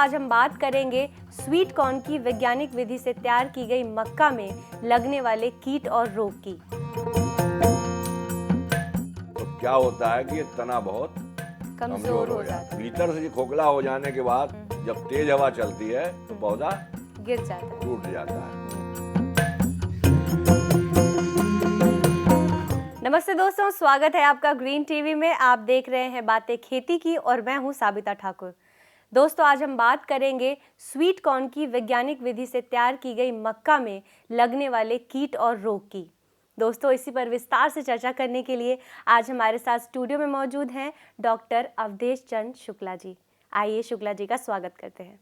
आज हम बात करेंगे स्वीट कॉर्न की वैज्ञानिक विधि से तैयार की गई मक्का में लगने वाले कीट और रोग की। तो क्या होता है कि ये तना बहुत कमजोर हो जाता है। भीतर से खोखला हो जाने के बाद जब तेज हवा चलती है तो पौधा गिर जाता है, टूट जाता है। नमस्ते दोस्तों, स्वागत है आपका ग्रीन टीवी में। आप देख रहे हैं बातें खेती की और मैं हूं साबिता ठाकुर। दोस्तों, आज हम बात करेंगे स्वीट कॉर्न की वैज्ञानिक विधि से तैयार की गई मक्का में लगने वाले कीट और रोग की। दोस्तों, इसी पर विस्तार से चर्चा करने के लिए आज हमारे साथ स्टूडियो में मौजूद हैं डॉक्टर अवधेश चंद्र शुक्ला जी। आइए शुक्ला जी का स्वागत करते हैं।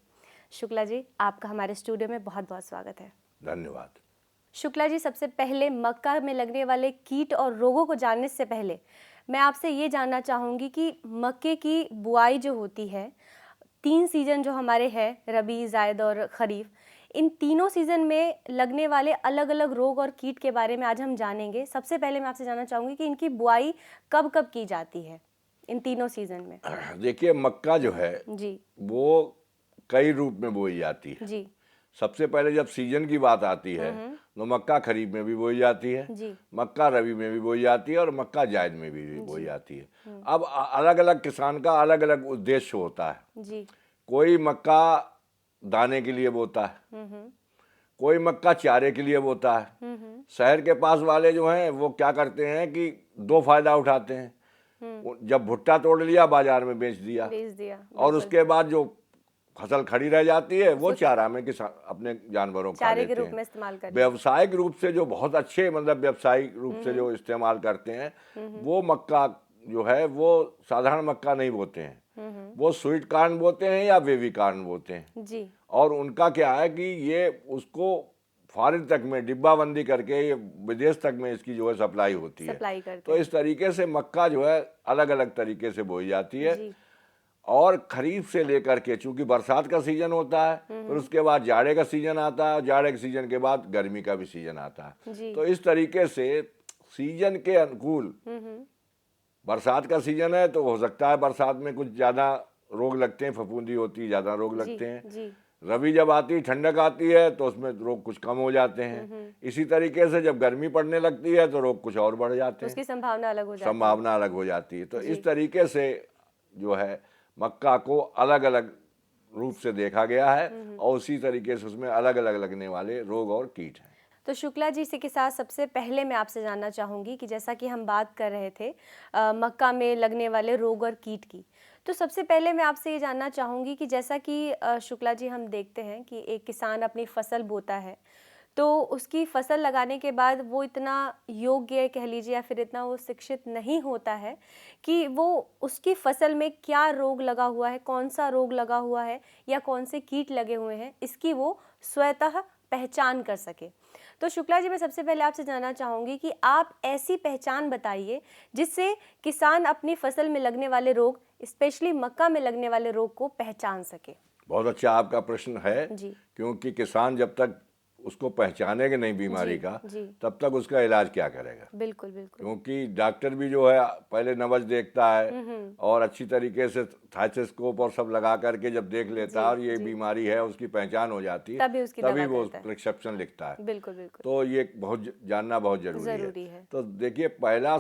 शुक्ला जी, आपका हमारे स्टूडियो में बहुत बहुत स्वागत है। धन्यवाद। शुक्ला जी, सबसे पहले मक्का में लगने वाले कीट और रोगों को जानने से पहले मैं आपसे ये जानना चाहूँगी कि मक्के की बुआई जो होती है, 3 सीज़न जो हमारे हैं, रबी, जायद और खरीफ, इन तीनों सीज़न में लगने वाले अलग अलग रोग और कीट के बारे में आज हम जानेंगे। सबसे पहले मैं आपसे जानना चाहूँगी कि इनकी बुआई कब कब की जाती है इन तीनों सीज़न में? देखिए, मक्का जो है जी वो कई रूप में बोई जाती है। जी सबसे पहले जब सीजन की बात आती है तो मक्का खरीफ में भी बोई जाती है, जी मक्का रबी में भी बोई जाती है और मक्का जायद में भी बोई जाती है। अब अलग अलग किसान का अलग अलग उद्देश्य होता है। जी कोई मक्का दाने के लिए बोता है, कोई मक्का चारे के लिए बोता है। शहर के पास वाले जो हैं वो क्या करते हैं कि दो फायदा उठाते हैं। जब भुट्टा तोड़ लिया, बाजार में बेच दिया, और उसके बाद जो फसल खड़ी रह जाती है वो चारा में किसान अपने जानवरों खा चारे के लेते रूप हैं। में इस्तेमाल करते हैं। व्यावसायिक रूप से जो बहुत अच्छे, मतलब व्यावसायिक रूप से जो इस्तेमाल करते हैं वो मक्का जो है वो साधारण मक्का नहीं बोते हैं, वो स्वीट कॉर्न बोते हैं या बेबी कॉर्न बोते हैं जी और उनका क्या है कि ये उसको फॉरेन तक में डिब्बाबंदी करके ये विदेश तक में इसकी जो है सप्लाई होती है। सप्लाई करते तो इस तरीके से मक्का जो है अलग अलग तरीके से बोई जाती है। जी और खरीफ से लेकर के, चूंकि बरसात का सीजन होता है, फिर उसके बाद जाड़े का सीजन आता है और जाड़े के सीजन के बाद गर्मी का भी सीजन आता है। जी तो इस तरीके से सीजन के अनुकूल, बरसात का सीजन है तो हो सकता है बरसात में कुछ ज़्यादा रोग लगते हैं, फफूंदी होती है, ज़्यादा रोग जी लगते हैं। जी रबी जब आती है, ठंडक आती है, तो उसमें रोग कुछ कम हो जाते हैं। इसी तरीके से जब गर्मी पड़ने लगती है तो रोग कुछ और बढ़ जाते हैं, उसकी संभावना अलग हो जाती है। संभावना अलग हो जाती है। तो जी। इस तरीके से जो है मक्का को अलग अलग रूप से देखा गया है और उसी तरीके से उसमें अलग अलग लगने वाले रोग और कीट हैं। तो शुक्ला जी, इसी के साथ सबसे पहले मैं आपसे जानना चाहूँगी कि जैसा कि हम बात कर रहे थे मक्का में लगने वाले रोग और कीट की, तो सबसे पहले मैं आपसे ये जानना चाहूँगी कि जैसा कि शुक्ला जी, हम देखते हैं कि एक किसान अपनी फसल बोता है तो उसकी फसल लगाने के बाद वो इतना योग्य कह लीजिए या फिर इतना वो शिक्षित नहीं होता है कि वो उसकी फसल में क्या रोग लगा हुआ है, कौन सा रोग लगा हुआ है या कौन से कीट लगे हुए हैं, इसकी वो स्वतः पहचान कर सके। तो शुक्ला जी, मैं सबसे पहले आपसे जानना चाहूँगी कि आप ऐसी पहचान बताइए जिससे किसान अपनी फसल में लगने वाले रोग, स्पेशली मक्का में लगने वाले रोग को पहचान सके। बहुत अच्छा आपका प्रश्न है, जी क्योंकि किसान जब तक उसको पहचानेगा नहीं बीमारी का, जी तब तक उसका इलाज क्या करेगा। बिल्कुल बिल्कुल। क्योंकि डॉक्टर भी जो है पहले नब्ज देखता है और अच्छी तरीके से थाइरोस्कोप और सब लगा करके जब देख लेता है और ये बीमारी है, उसकी पहचान हो जाती है, तभी वो प्रिस्क्रिप्शन लिखता है। बिल्कुल बिल्कुल। तो ये जानना बहुत जरूरी है। तो देखिए,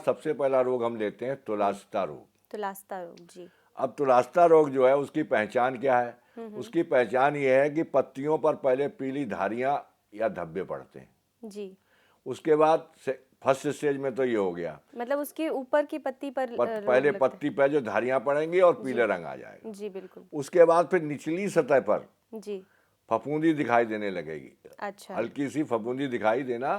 सबसे पहला रोग हम लेते हैं तुलास्ता रोग। तुलास्ता रोग, जी। अब तुलास्ता रोग जो है उसकी पहचान क्या है? उसकी पहचान ये है कि पत्तियों पर पहले पीली धारियां या धब्बे पड़ते हैं। जी। उसके बाद फर्स्ट स्टेज में तो ये हो गया, मतलब उसके ऊपर की पत्ती पर पहले पत्ती पर जो धारियां पड़ेंगी और पीले रंग आ जाएगा। जी बिल्कुल। उसके बाद फिर निचली सतह पर जी फफूंदी दिखाई देने लगेगी। अच्छा। हल्की सी फफूंदी दिखाई देना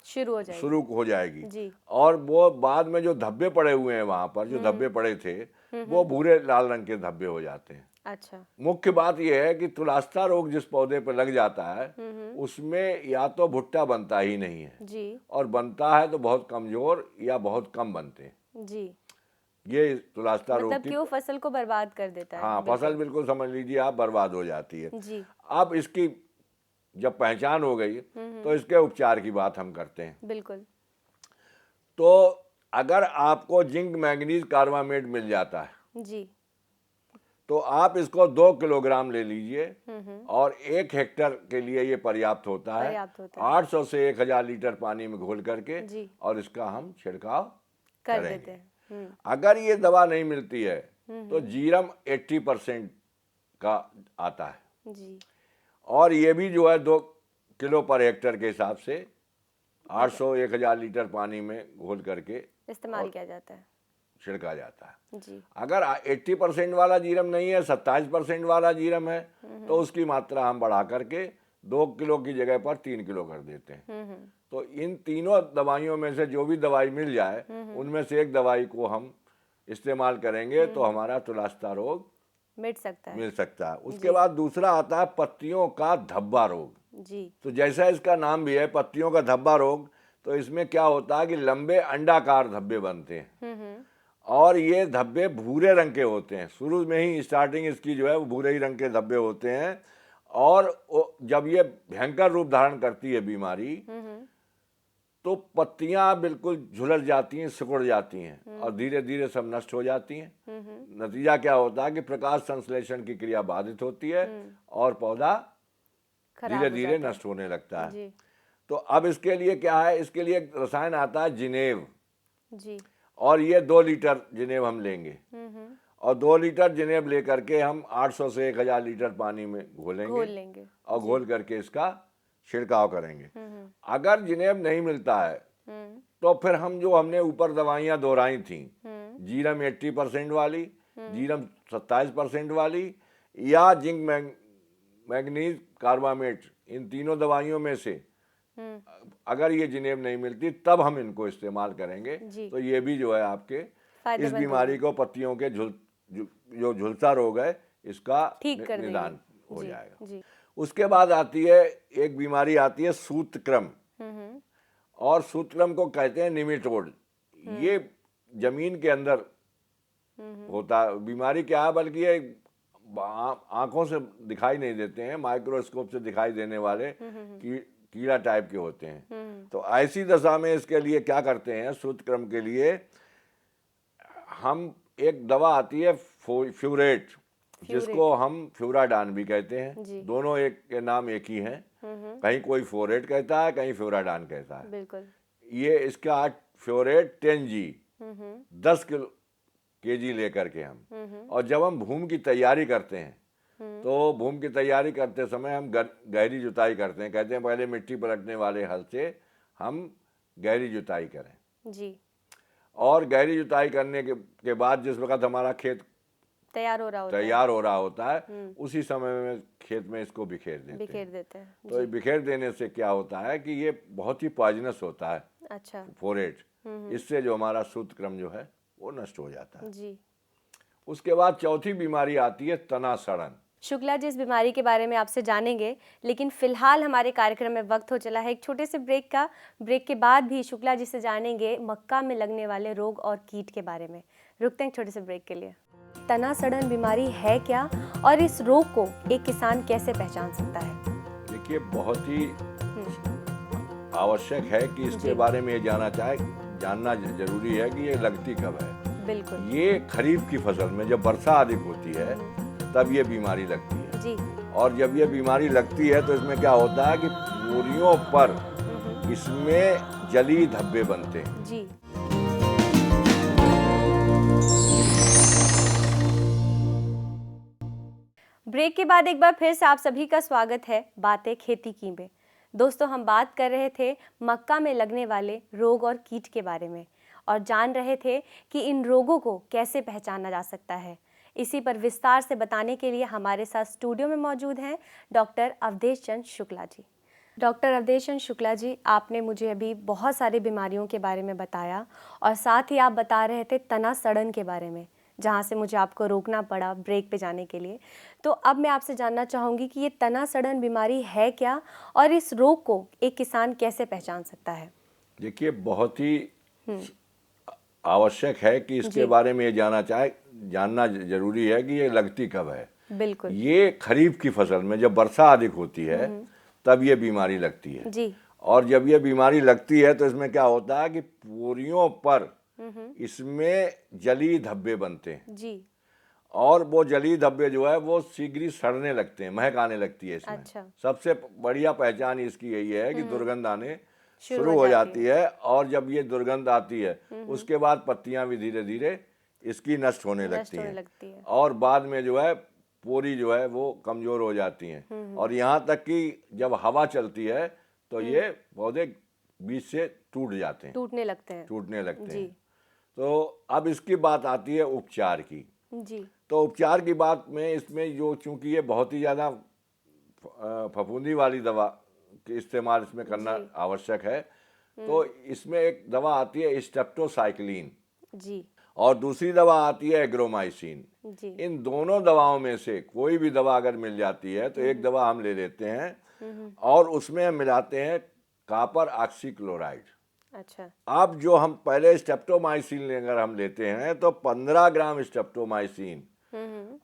शुरू हो जाएगी। जी। और वो बाद में जो धब्बे पड़े हुए हैं, वहां पर जो धब्बे पड़े थे वो भूरे लाल रंग के धब्बे हो जाते हैं। अच्छा। मुख्य बात यह है कि तुलास्ता रोग जिस पौधे पर लग जाता है उसमें या तो भुट्टा बनता ही नहीं है जी। और बनता है तो बहुत कमजोर या बहुत कम बनते हैं। जी। ये तुलास्ता रोग मतलब की कि वो फसल को बर्बाद कर देता है। हाँ, फसल बिल्कुल समझ लीजिए आप बर्बाद हो जाती है। जी। अब इसकी जब पहचान हो गई तो इसके उपचार की बात हम करते हैं। बिल्कुल। तो अगर आपको जिंक मैंगनीज कार्बामेट मिल जाता है जी तो आप इसको 2 किलोग्राम ले लीजिए और 1 हेक्टर के लिए ये पर्याप्त होता है। पर्याप्त होता है। 800 से 1000 लीटर पानी में घोल करके जी। और इसका हम छिड़काव कर देते करेंगे। हैं। अगर ये दवा नहीं मिलती है तो जीरम 80% का आता है जी। और ये भी जो है 2 किलो पर हेक्टर के हिसाब से 800-1000 लीटर पानी में घोल करके इस्तेमाल किया जाता है, छिड़का जाता है। जी। अगर 80% वाला जीरम नहीं है, 27% वाला जीरम है, तो उसकी मात्रा हम बढ़ा करके 2 किलो की जगह पर 3 किलो कर देते हैं। तो इन तीनों दवाइयों में से जो भी दवाई मिल जाए उनमें से एक दवाई को हम इस्तेमाल करेंगे तो हमारा तुलास्ता रोग मिट सकता है। मिल सकता है। उसके बाद दूसरा आता है पत्तियों का धब्बा रोग। जी। तो जैसा इसका नाम भी है पत्तियों का धब्बा रोग, तो इसमें क्या होता है कि लंबे अंडाकार धब्बे बनते हैं और ये धब्बे भूरे रंग के होते हैं। शुरू में ही स्टार्टिंग इसकी जो है वो भूरे ही रंग के धब्बे होते हैं और जब ये भयंकर रूप धारण करती है बीमारी तो पत्तियां बिल्कुल झुलस जाती हैं, सिकुड़ जाती हैं और धीरे धीरे सब नष्ट हो जाती हैं। नतीजा क्या होता है कि प्रकाश संश्लेषण की क्रिया बाधित होती है और पौधा धीरे धीरे नष्ट होने लगता है। जी। तो अब इसके लिए क्या है, इसके लिए एक रसायन आता है जिनेव। जी। और ये 2 लीटर जिनेव हम लेंगे और 2 लीटर जिनेव लेकर के हम 800 से 1000 लीटर पानी में घोल लेंगे और घोल करके इसका छिड़काव करेंगे। अगर जिनेव नहीं मिलता है तो फिर हम जो हमने ऊपर दवाइयाँ दोहराई थी, जीरम 80% वाली, जीरम 27% वाली या जिंक मैग्नीज कार्बामेट, इन तीनों दवाइयों में से अगर ये जिनेव नहीं मिलती तब हम इनको इस्तेमाल करेंगे। तो ये भी जो है आपके इस बीमारी को, पत्तियों के जो झुलसा रोग है, इसका निदान हो जाएगा। जी। उसके बाद आती है एक बीमारी आती है सूत्रक्रम और सूत्रक्रम को कहते हैं निमेटोड। ये जमीन के अंदर होता है। बीमारी क्या है, बल्कि ये आंखों से दिखाई नहीं देते हैं, माइक्रोस्कोप से दिखाई देने वाले कीड़ा टाइप के होते हैं। तो ऐसी दशा में इसके लिए क्या करते हैं, सूत्रक्रम के लिए हम एक दवा आती है फ्यूरेट, जिसको हम फ्यूराडान भी कहते हैं। दोनों एक के नाम एक ही हैं। कहीं कोई फ्लोरेट कहता है, कहीं फ्यूराडान कहता है। बिल्कुल। ये इसका फ्यूरेट 10G 10 kg लेकर के हम, और जब हम भूमि की तैयारी करते हैं तो भूमि की तैयारी करते समय हम गहरी जुताई करते हैं। कहते हैं पहले मिट्टी पलटने वाले हल से हम गहरी जुताई करें। जी। और गहरी जुताई करने के बाद जिस वक्त हमारा खेत तैयार हो रहा होता है उसी समय में खेत में इसको बिखेर देते हैं। तो ये बिखेर देने से क्या होता है कि ये बहुत ही पॉइजनस होता है। अच्छा। फोरेट, इससे जो हमारा सूत्रक्रम जो है वो नष्ट हो जाता है। जी। उसके बाद चौथी बीमारी आती है तना सड़न। शुक्ला जी, इस बीमारी के बारे में आपसे जानेंगे, लेकिन फिलहाल हमारे कार्यक्रम में वक्त हो चला है एक छोटे से ब्रेक का। ब्रेक के बाद भी शुक्ला जी से जानेंगे मक्का में लगने वाले रोग और कीट के बारे में। रुकते हैं छोटे से ब्रेक के लिए। तना सड़न बीमारी है क्या और इस रोग को एक किसान कैसे पहचान सकता है? देखिए, बहुत ही आवश्यक है कि इसके बारे में जानना जरूरी है कि ये लगती कब है। बिल्कुल। ये खरीफ की फसल में जब वर्षा अधिक होती है तब ये बीमारी लगती है। जी। और जब ये बीमारी लगती है तो इसमें क्या होता है कि पूरियों पर इसमें जली धब्बे बनते हैं। जी। ब्रेक के बाद एक बार फिर से आप सभी का स्वागत है बातें खेती की में। दोस्तों, हम बात कर रहे थे मक्का में लगने वाले रोग और कीट के बारे में और जान रहे थे कि इन रोगों को कैसे पहचाना जा सकता है। इसी पर विस्तार से बताने के लिए हमारे साथ स्टूडियो में मौजूद हैं डॉक्टर अवधेश चंद शुक्ला जी। डॉक्टर अवधेश चंद शुक्ला जी, आपने मुझे अभी बहुत सारी बीमारियों के बारे में बताया और साथ ही आप बता रहे थे तना सड़न के बारे में, जहाँ से मुझे आपको रोकना पड़ा ब्रेक पे जाने के लिए। तो अब मैं आपसे जानना चाहूँगी कि ये तना सड़न बीमारी है क्या और इस रोग को एक किसान कैसे पहचान सकता है? देखिए, बहुत ही आवश्यक है कि इसके बारे में जानना जरूरी है कि ये लगती कब है। बिल्कुल। ये खरीफ की फसल में जब वर्षा अधिक होती है तब ये बीमारी लगती है। जी। और जब ये बीमारी लगती है तो इसमें क्या होता है कि पूरियों पर इसमें जली धब्बे बनते हैं। जी। और वो जली धब्बे जो है वो शीघ्र ही सड़ने लगते हैं, महक आने लगती है इसमें। अच्छा। सबसे बढ़िया पहचान इसकी यही है कि दुर्गंध आने शुरू शुरू हो हो जाती जाती है, और जब ये दुर्गंध आती है उसके बाद पत्तियां भी धीरे धीरे इसकी नष्ट होने लगती हैं, लगती है। और बाद में जो है पोरी जो है वो कमजोर हो जाती हैं, और यहाँ तक कि जब हवा चलती है तो ये पौधे बीज से टूट जाते हैं, टूटने लगते हैं। टूटने लगते जी। हैं। तो अब इसकी बात आती है उपचार की। जी। तो उपचार की बात में इसमें जो, चूंकि ये बहुत ही ज़्यादा फफूंदी वाली दवा के इस्तेमाल इसमें करना जी। आवश्यक है, तो इसमें एक दवा आती है स्टेप्टोसाइक्लिन, जी। और दूसरी दवा आती है एग्रोमाइसिन। जी। इन दोनों दवाओं में से कोई भी दवा अगर मिल जाती है तो एक दवा हम ले लेते हैं, और उसमें हम मिलाते हैं कॉपर ऑक्सीक्लोराइड। अच्छा। अब जो हम पहले स्टेप्टोमाइसिन अगर हम लेते हैं तो 15 ग्राम स्टेप्टोमाइसिन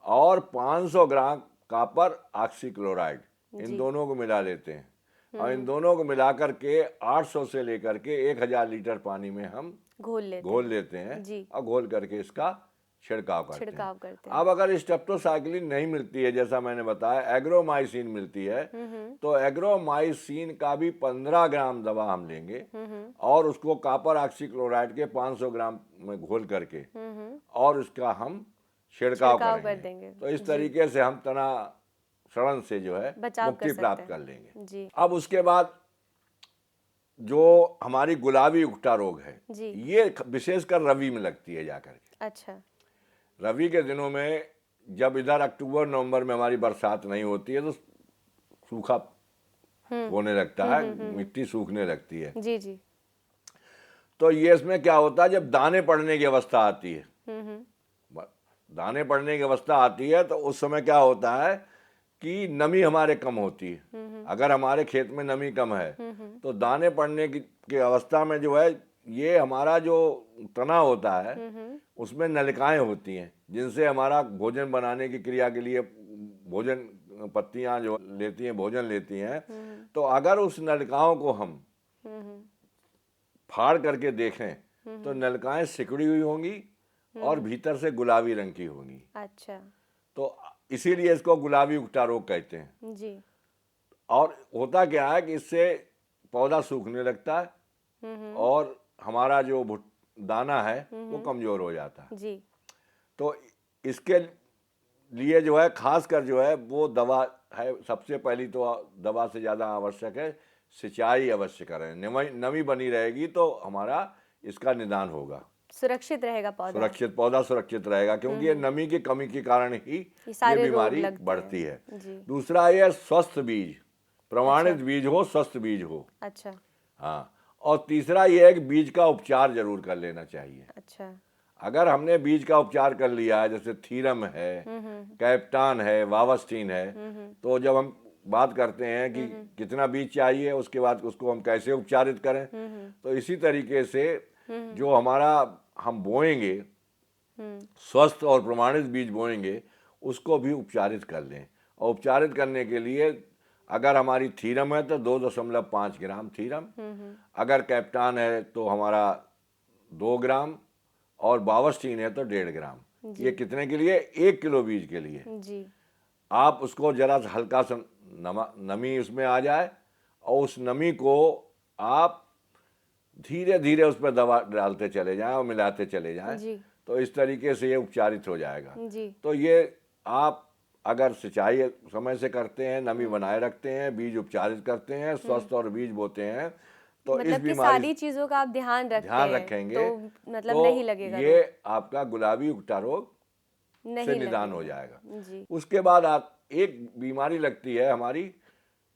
और 500 ग्राम कॉपर ऑक्सीक्लोराइड, इन दोनों को मिला लेते हैं, और इन दोनों को मिलाकर के 800 से लेकर के 1000 लीटर पानी में हम घोल लेते हैं जी। और घोल करके इसका छिड़काव करते करते हैं। अब अगर स्टेप्टोसाइक्लिन नहीं मिलती है, जैसा मैंने बताया एग्रोमाइसिन मिलती है, तो एग्रोमाइसिन का भी 15 ग्राम दवा हम लेंगे और उसको कॉपर ऑक्सीक्लोराइड के 500 ग्राम में घोल करके और उसका हम छिड़काव कर देंगे। करेंगे। तो इस तरीके से हम तना सड़न से जो है बचाव मुक्ति कर प्राप्त सकते कर हैं। लेंगे। जी। अब उसके बाद जो हमारी गुलाबी उकटा रोग है, जी। ये विशेषकर रबी में लगती है जाकर के। अच्छा। रबी के दिनों में जब इधर अक्टूबर नवंबर में हमारी बरसात नहीं होती है तो सूखा होने लगता है, मिट्टी सूखने लगती है। जी। जी। तो ये इसमें क्या होता है, जब दाने पड़ने की अवस्था आती है, दाने पड़ने की अवस्था आती है तो उस समय क्या होता है कि नमी हमारे कम होती है। अगर हमारे खेत में नमी कम है तो दाने पड़ने की अवस्था में जो है, ये हमारा जो तना होता है उसमें नलिकाएं होती हैं जिनसे हमारा भोजन बनाने की क्रिया के लिए भोजन पत्तियां जो लेती हैं, भोजन लेती हैं। तो अगर उस नलिकाओं को हम फाड़ करके देखें तो नलिकाएं सिकुड़ी हुई होंगी और भीतर से गुलाबी रंग की होंगी। अच्छा। तो इसीलिए इसको गुलाबी उकटा रोग कहते हैं। जी। और होता क्या है कि इससे पौधा सूखने लगता है और हमारा जो दाना है वो कमजोर हो जाता है। जी। तो इसके लिए जो है खासकर जो है वो दवा है, सबसे पहली तो दवा से ज़्यादा आवश्यक है सिंचाई अवश्य करें। नमी बनी रहेगी तो हमारा इसका निदान होगा, सुरक्षित रहेगा पौधा। पौधा सुरक्षित रहेगा, क्योंकि ये नमी की कमी के कारण ही ये बीमारी बढ़ती है। दूसरा ये स्वस्थ बीज, प्रमाणित बीज हो, स्वस्थ बीज हो। अच्छा। हाँ, और तीसरा ये है कि बीज का उपचार जरूर कर लेना चाहिए। अच्छा। अगर हमने बीज का उपचार कर लिया है, जैसे थीरम है, कैप्टान है, वावस्टीन है, तो जब हम बात करते हैं कि कितना बीज चाहिए, उसके बाद उसको हम कैसे उपचारित करें, तो इसी तरीके से जो हमारा हम बोएंगे स्वस्थ और प्रमाणित बीज बोएंगे उसको भी उपचारित कर लें। और उपचारित करने के लिए अगर हमारी थीरम है तो 2.5 ग्राम थीरम, अगर कैप्टान है तो हमारा 2 ग्राम, और बावस्टीन है तो 1.5 ग्राम। ये कितने के लिए? 1 किलो बीज के लिए। जी। आप उसको जरा सा हल्का सा नमी उसमें आ जाए और उस नमी को आप धीरे धीरे उस पर दवा डालते चले जाएं और मिलाते चले जाएं। जी। तो इस तरीके से ये उपचारित हो जाएगा। जी। तो ये आप अगर सिंचाई समय से करते हैं, नमी बनाए रखते हैं, बीज उपचारित करते हैं, स्वस्थ और बीज बोते हैं, तो मतलब इस कि बीमारी सारी चीजों का आप ध्यान रखेंगे तो मतलब तो नहीं लगेगा ये आपका गुलाबी उकटा रोग नहीं से निदान हो जाएगा। जी। उसके बाद आप एक बीमारी लगती है हमारी,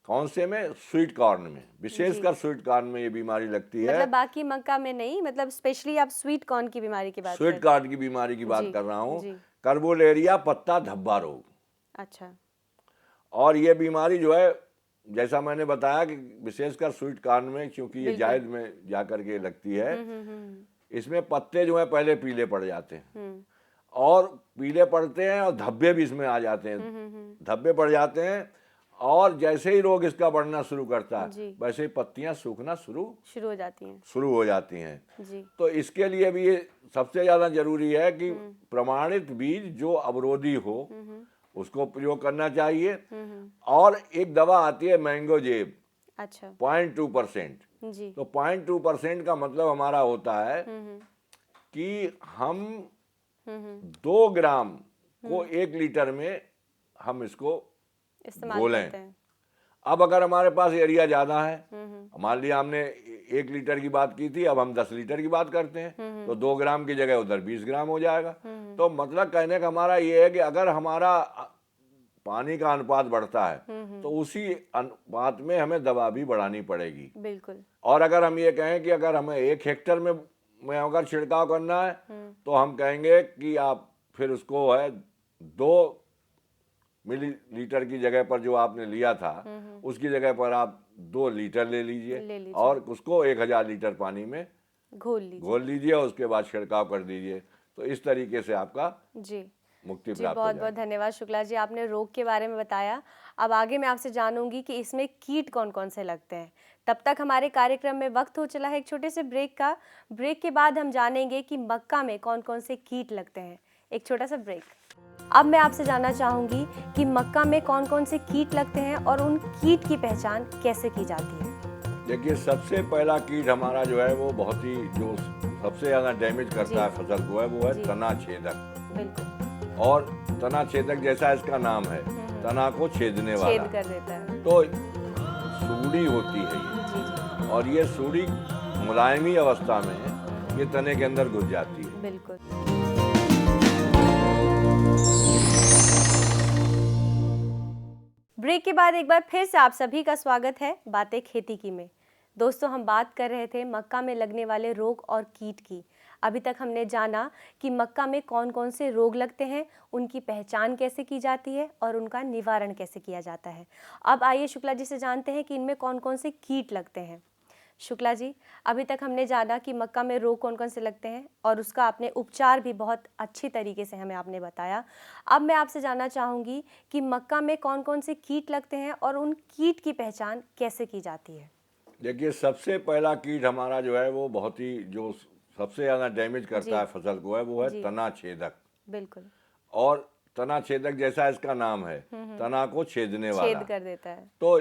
कौन से में? स्वीट कॉर्न में, विशेषकर स्वीट कॉर्न में ये बीमारी लगती है। मतलब बाकी मक्का में नहीं, मतलब स्पेशली आप स्वीट कॉर्न की बीमारी की बात स्वीट कॉर्न की बीमारी की बात कर रहा हूँ, जी। कार्बोलेरिया पत्ता धब्बा रोग। अच्छा। और ये बीमारी जो है, जैसा मैंने बताया कि विशेषकर स्वीट कॉर्न में, क्योंकि ये जायद में जाकर के लगती है, इसमें पत्ते जो है पहले पीले पड़ जाते हैं और पीले पड़ते हैं और धब्बे भी इसमें आ जाते हैं, धब्बे पड़ जाते हैं और जैसे ही रोग इसका बढ़ना शुरू करता है जी। वैसे ही पत्तियां सूखना शुरू शुरू हो जाती हैं। हैं। जी। तो इसके लिए भी ये सबसे ज़्यादा जरूरी है कि प्रमाणित बीज जो अवरोधी हो उसको प्रयोग करना चाहिए। और एक दवा आती है मैंगो जेब, अच्छा। 0.2%। जी। तो 0.2% का मतलब हमारा होता है कि हम 2 ग्राम को 1 लीटर में हम इसको इस्तेमाल घोलें। करते हैं। अब अगर हमारे पास एरिया ज़्यादा है, मान लिया हमने 1 लीटर की बात की थी, अब हम 10 लीटर की बात करते हैं, तो 2 ग्राम की जगह उधर 20 ग्राम हो जाएगा। तो मतलब कहने का हमारा ये है कि अगर हमारा पानी का अनुपात बढ़ता है तो उसी अनुपात में हमें दवा भी बढ़ानी पड़ेगी। बिल्कुल। और अगर हम ये कहें कि अगर हमें 1 हेक्टेयर में अगर छिड़काव करना है तो हम कहेंगे कि आप फिर उसको है 2 मिलीलीटर की जगह पर जो आपने लिया था उसकी जगह पर आप 2 लीटर ले लीजिए और उसको 1000 लीटर पानी में घोल लीजिए और उसके बाद छिड़काव कर दीजिए। तो इस तरीके से आपका जी मुक्ति जी, प्राप्त हो बहुत बहुत जाएगी। धन्यवाद शुक्ला जी, आपने रोग के बारे में बताया। अब आगे मैं आपसे जानूंगी कि इसमें कीट कौन कौन से लगते हैं। तब तक हमारे कार्यक्रम में वक्त हो चला है एक छोटे से ब्रेक का। ब्रेक के बाद हम जानेंगे कि मक्का में कौन कौन से कीट लगते हैं। एक छोटा सा ब्रेक। अब मैं आपसे जानना चाहूँगी कि मक्का में कौन कौन से कीट लगते हैं और उन कीट की पहचान कैसे की जाती है। देखिए, सबसे पहला कीट हमारा जो है वो बहुत ही जो सबसे ज़्यादा डैमेज करता है फसल को है वो है तना छेदक। बिल्कुल। और तना छेदक जैसा इसका नाम है, तना को छेदने वाला, छेद कर देता है। तो सूड़ी होती है ये, और ये सूड़ी मुलायमी अवस्था में ये तने के अंदर घुस जाती है। बिल्कुल। ब्रेक के बाद एक बार फिर से आप सभी का स्वागत है बातें खेती की में। दोस्तों, हम बात कर रहे थे मक्का में लगने वाले रोग और कीट की। अभी तक हमने जाना कि मक्का में कौन कौन से रोग लगते हैं, उनकी पहचान कैसे की जाती है और उनका निवारण कैसे किया जाता है। अब आइए शुक्ला जी से जानते हैं कि इनमें कौन कौन से कीट लगते हैं। शुक्ला जी, अभी तक हमने जाना कि मक्का में रोग कौन कौन से लगते हैं और उसका आपने उपचार भी बहुत अच्छी तरीके से हमें आपने बताया। अब मैं आपसे जानना चाहूँगी कि मक्का में कौन कौन से कीट लगते हैं और उन कीट की पहचान कैसे की जाती है। देखिए, सबसे पहला कीट हमारा जो है वो बहुत ही जो सबसे ज़्यादा डैमेज करता है फसल को है वो है तना छेदक। बिल्कुल। और तना छेदक जैसा इसका नाम है, तना को छेदने वाला, छेद कर देता है। तो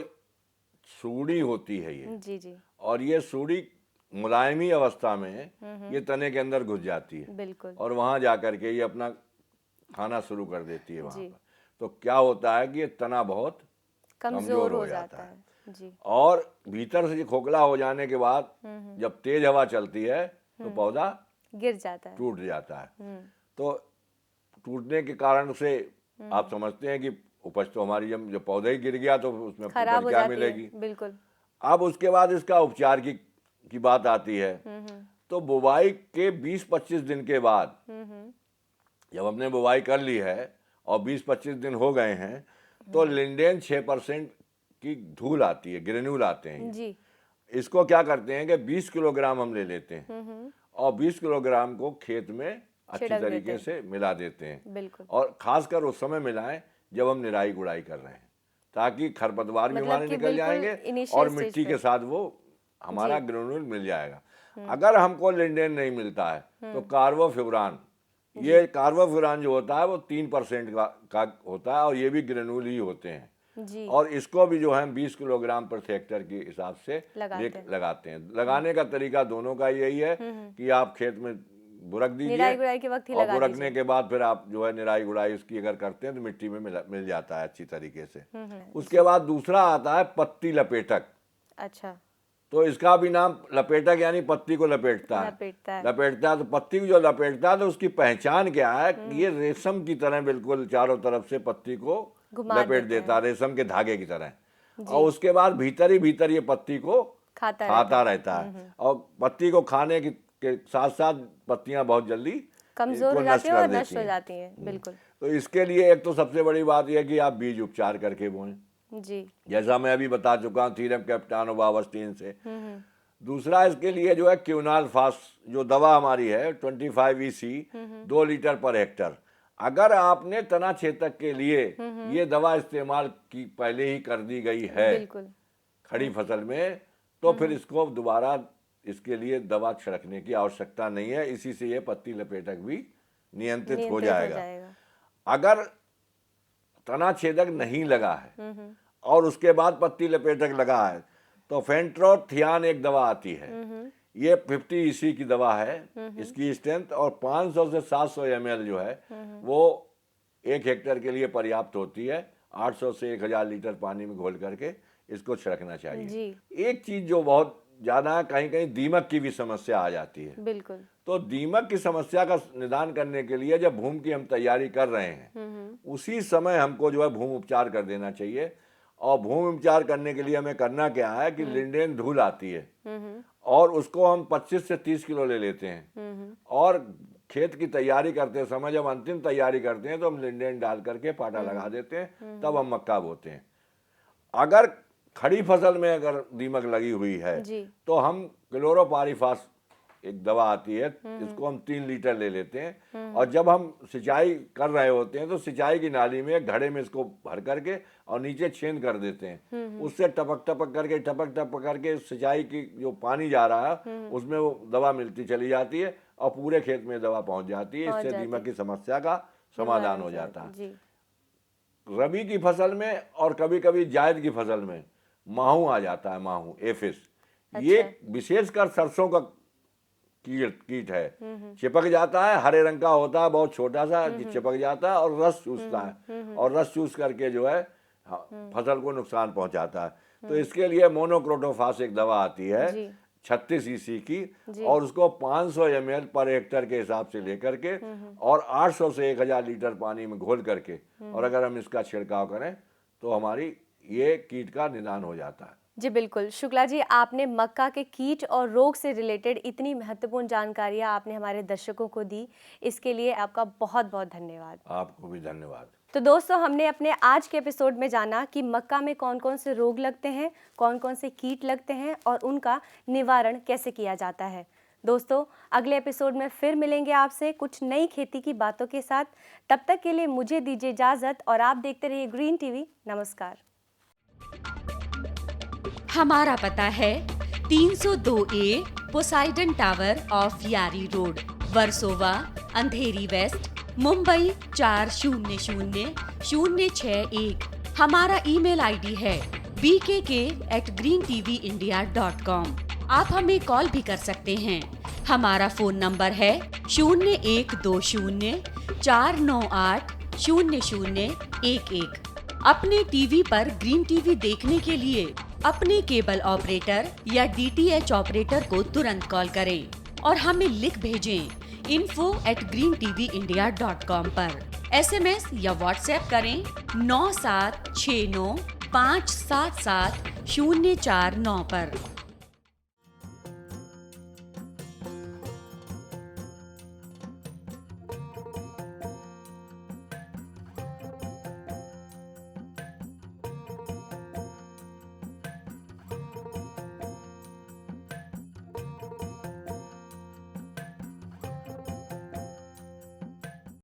सूड़ी होती है ये। जी। और ये सूड़ी मुलायमी अवस्था में ये तने के अंदर घुस जाती है। बिल्कुल। और वहाँ जा कर के ये अपना खाना शुरू कर देती है वहाँ पर। तो क्या होता है कि ये तना बहुत कमजोर हो जाता है। जी। और भीतर से खोखला हो जाने के बाद जब तेज हवा चलती है तो पौधा गिर जाता है, टूट जाता है। तो टूटने के कारण से आप समझते हैं कि उपज तो हमारी जब पौधा ही गिर गया तो उसमें खराब हो उपज क्या जाती मिलेगी। है। बिल्कुल। अब उसके बाद इसका उपचार की बात आती है। तो बुवाई के 20-25 दिन के बाद जब हमने बुवाई कर ली है और 20-25 दिन हो गए हैं तो लिंडेन 6% की धूल आती है, ग्रेन्यूल आते हैं जी। इसको क्या करते हैं कि 20 किलोग्राम हम ले लेते हैं और 20 किलोग्राम को खेत में अच्छी तरीके से मिला देते हैं। बिल्कुल। और खासकर उस समय मिलाएं जब हम निराई गुड़ाई कर रहे हैं, ताकि खरपतवार भी हमारे निकल जाएंगे और मिट्टी के साथ वो हमारा ग्रेन्यूल मिल जाएगा। अगर हमको लिंडेन नहीं मिलता है तो कार्बोफ्यूरान, ये कार्बोफ्यूरान जो होता है वो 3% का होता है और ये भी ग्रेन्यूल ही होते हैं। जी। और इसको भी जो है 20 किलोग्राम प्रति हेक्टेयर के हिसाब से लगाते हैं। लगाने का तरीका दोनों का यही है कि आप खेत में बुरक दीजिए, निराई गुड़ाई के वक्त ही और बुरकने के बाद फिर आप जो है निराई गुड़ाई उसकी अगर करते हैं तो मिट्टी में मिल जाता है अच्छी तरीके से। उसके बाद दूसरा आता है पत्ती लपेटक। अच्छा। तो इसका भी नाम लपेटक यानी पत्ती को लपेटता है। लपेटता है तो पत्ती को जो लपेटता है तो उसकी पहचान क्या है कि ये रेशम की तरह बिल्कुल चारों तरफ से पत्ती को लपेट देता है, रेशम के धागे की तरह। और उसके बाद भीतर ही भीतर ये पत्ती को खाता रहता है। और पत्ती को खाने के साथ साथ पत्तियां बहुत जल्दी कमजोर हो जाती हैं और नष्ट हो जाती हैं। बिल्कुल। तो इसके लिए एक तो सबसे बड़ी बात यह है कि आप बीज उपचार करके बोएं। जी। जैसा मैं अभी बता चुका हूँ थीरम कैप्टान और बावस्टीन से। दूसरा इसके लिए जो है क्यूनाल फास जो दवा हमारी है 25 EC 2 लीटर पर हेक्टर अगर आपने तना छेदक के लिए ये दवा इस्तेमाल की पहले ही कर दी गई है बिल्कुल खड़ी फसल में, तो फिर इसको दोबारा इसके लिए दवा छिड़कने की आवश्यकता नहीं है। इसी से ये पत्ती लपेटक भी नियंत्रित हो जाएगा। अगर तना छेदक नहीं लगा है और उसके बाद पत्ती लपेटक लगा है तो फेंट्रोथियान एक दवा आती है। ये 50 EC की दवा है। इसकी स्ट्रेंथ और 500 से 700 ml जो है वो 1 हेक्टेयर के लिए पर्याप्त होती है। 800 से 1000 लीटर पानी में घोल करके इसको छिड़कना चाहिए। एक चीज जो बहुत ज्यादा कहीं कहीं दीमक की भी समस्या आ जाती है। बिल्कुल। तो दीमक की समस्या का निदान करने के लिए जब भूमि की हम तैयारी कर रहे हैं उसी समय हमको जो है भूमि उपचार कर देना चाहिए। और भूमि उपचार करने के लिए हमें करना क्या है कि लिंडेन धूल आती है और उसको हम 25 से 30 किलो ले लेते हैं और खेत की तैयारी करते समय जब अंतिम तैयारी करते हैं तो हम लिंडेन डाल करके पाटा लगा देते हैं, तब हम मक्का बोते हैं। अगर खड़ी फसल में अगर दीमक लगी हुई है तो हम क्लोरोपाइरीफास एक दवा आती है, इसको हम 3 लीटर ले लेते हैं और जब हम सिंचाई कर रहे होते हैं तो सिंचाई की नाली में एक घड़े में इसको भर करके और नीचे छेद कर देते हैं। उससे टपक टपक करके सिंचाई की जो पानी जा रहा है उसमें वो दवा मिलती चली जाती है और पूरे खेत में दवा पहुंच जाती है। इससे दीमक की समस्या का समाधान हो जाता है। रबी की फसल में और कभी कभी जायद की फसल में माहू आ जाता है, माहू एफिस। ये विशेषकर सरसों का कीट है। चिपक जाता है, हरे रंग का होता है, बहुत छोटा सा चिपक जाता है और रस चूसता है और रस चूस करके जो है फसल को नुकसान पहुंचाता है। तो इसके लिए मोनोक्रोटोफास एक दवा आती है 36 EC की और उसको 500 ml पर हेक्टेयर के हिसाब से लेकर के और 800 से 1000 लीटर पानी में घोल करके और अगर हम इसका छिड़काव करें तो हमारी ये कीट का निदान हो जाता है। जी बिल्कुल। शुक्ला जी, आपने मक्का के कीट और रोग से रिलेटेड इतनी महत्वपूर्ण जानकारियां आपने हमारे दर्शकों को दी, इसके लिए आपका बहुत बहुत धन्यवाद। आपको भी धन्यवाद। तो दोस्तों, हमने अपने आज के एपिसोड में जाना कि मक्का में कौन कौन से रोग लगते हैं, कौन कौन से कीट लगते हैं और उनका निवारण कैसे किया जाता है। दोस्तों, अगले एपिसोड में फिर मिलेंगे आपसे कुछ नई खेती की बातों के साथ। तब तक के लिए मुझे दीजिए इजाज़त और आप देखते रहिए ग्रीन टीवी। नमस्कार। हमारा पता है 302A पोसाइडन टावर ऑफ यारी रोड, वर्सोवा, अंधेरी वेस्ट, मुंबई 400061। हमारा ईमेल आईडी है bkk@greentvindia.com। आप हमें कॉल भी कर सकते हैं। हमारा फोन नंबर है 012049800011। अपने टीवी पर ग्रीन टीवी देखने के लिए अपने केबल ऑपरेटर या DTH ऑपरेटर को तुरंत कॉल करें और हमें लिख भेजें info@greentvindia.com पर। SMS या WhatsApp करें 9769577049 पर।